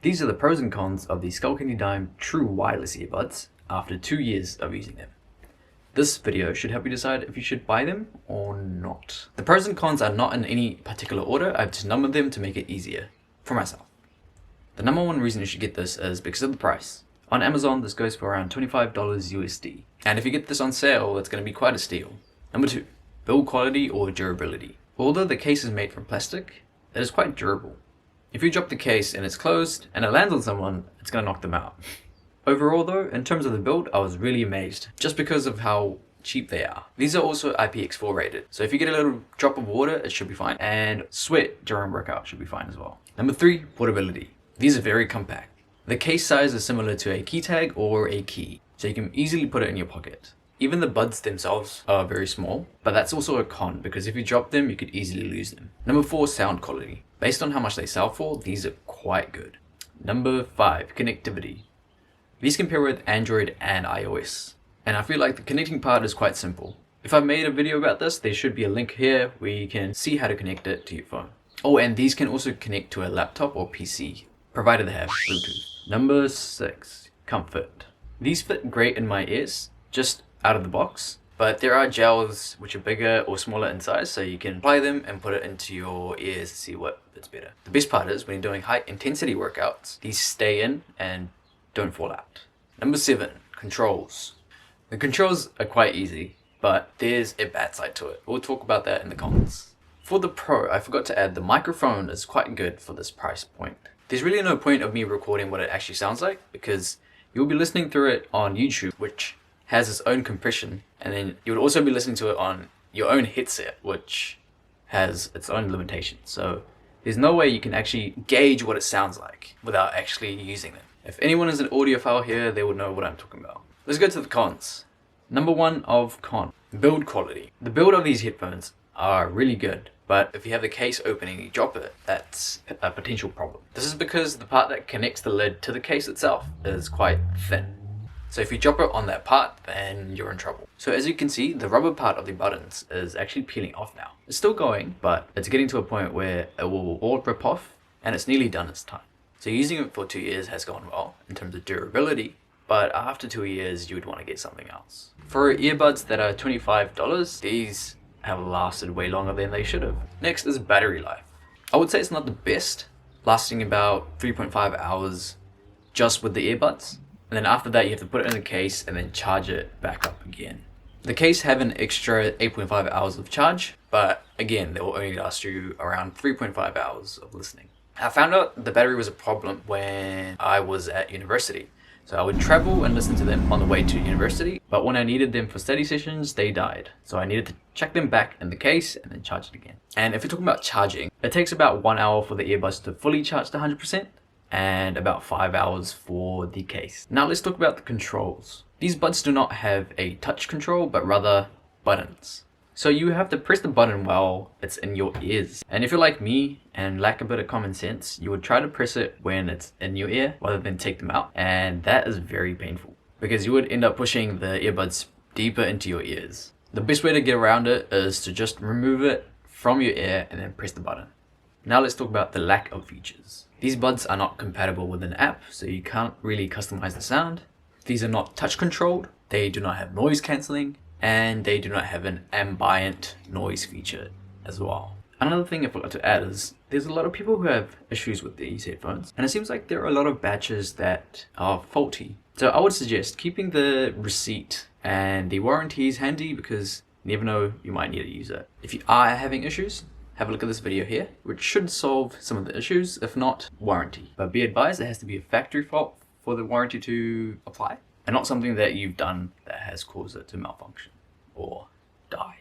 These are the pros and cons of the Skullcandy Dime True Wireless Earbuds after 2 years of using them. This video should help you decide if you should buy them or not. The pros and cons are not in any particular order. I've just numbered them to make it easier for myself. The number one reason you should get this is because of the price. On Amazon, this goes for around $25 USD. And if you get this on sale, it's going to be quite a steal. Number two, build quality or durability. Although the case is made from plastic, it is quite durable. If you drop the case and it's closed and it lands on someone, it's going to knock them out. Overall though, in terms of the build, I was really amazed just because of how cheap they are. These are also IPX4 rated, so if you get a little drop of water, it should be fine. And sweat during workout should be fine as well. Number three, portability. These are very compact. The case size is similar to a key tag or a key, so you can easily put it in your pocket. Even the buds themselves are very small, but that's also a con because if you drop them, you could easily lose them. Number four, sound quality. Based on how much they sell for, these are quite good. Number five, connectivity. These compare with Android and iOS, and I feel like the connecting part is quite simple. If I've made a video about this, there should be a link here where you can see how to connect it to your phone. Oh, and these can also connect to a laptop or PC, provided they have Bluetooth. Number six, comfort. These fit great in my ears, just out of the box, but there are gels which are bigger or smaller in size, so you can apply them and put it into your ears to see what fits better. The best part is when you're doing high intensity workouts, these stay in and don't fall out. Number seven, controls. The controls are quite easy, but there's a bad side to it. We'll talk about that in the comments. For the Pro, I forgot to add the microphone is quite good for this price point. There's really no point of me recording what it actually sounds like because you'll be listening through it on YouTube, which has its own compression, and then you would also be listening to it on your own headset, which has its own limitations. So there's no way you can actually gauge what it sounds like without actually using them. If anyone is an audiophile here, they would know what I'm talking about. Let's go to the cons. Number one of con, build quality. The build of these headphones are really good, but if you have the case open and you drop it, that's a potential problem. This is because the part that connects the lid to the case itself is quite thin. So if you drop it on that part, then you're in trouble. So as you can see, the rubber part of the buttons is actually peeling off now. It's still going, but it's getting to a point where it will all rip off and it's nearly done its time. So using it for 2 years has gone well in terms of durability, but after 2 years, you would want to get something else. For earbuds that are $25, these have lasted way longer than they should have. Next is battery life. I would say it's not the best, lasting about 3.5 hours just with the earbuds. And then after that, you have to put it in the case and then charge it back up again. The case have an extra 8.5 hours of charge, but again, they will only last you around 3.5 hours of listening. I found out the battery was a problem when I was at university. So I would travel and listen to them on the way to university, but when I needed them for study sessions, they died. So I needed to check them back in the case and then charge it again. And if you're talking about charging, it takes about 1 hour for the earbuds to fully charge to 100%. And about 5 hours for the case. Now let's talk about the controls. These buds do not have a touch control, but rather buttons. So you have to press the button while it's in your ears. And if you're like me and lack a bit of common sense, you would try to press it when it's in your ear rather than take them out. And that is very painful because you would end up pushing the earbuds deeper into your ears. The best way to get around it is to just remove it from your ear and then press the button. Now let's talk about the lack of features. These buds are not compatible with an app, so you can't really customize the sound. These are not touch controlled, they do not have noise cancelling, and they do not have an ambient noise feature as well. Another thing I forgot to add is there's a lot of people who have issues with these headphones, and it seems like there are a lot of batches that are faulty. So I would suggest keeping the receipt and the warranties handy because you never know, you might need to use it. If you are having issues, have a look at this video here, which should solve some of the issues, if not warranty. But be advised, it has to be a factory fault for the warranty to apply, and not something that you've done that has caused it to malfunction or die.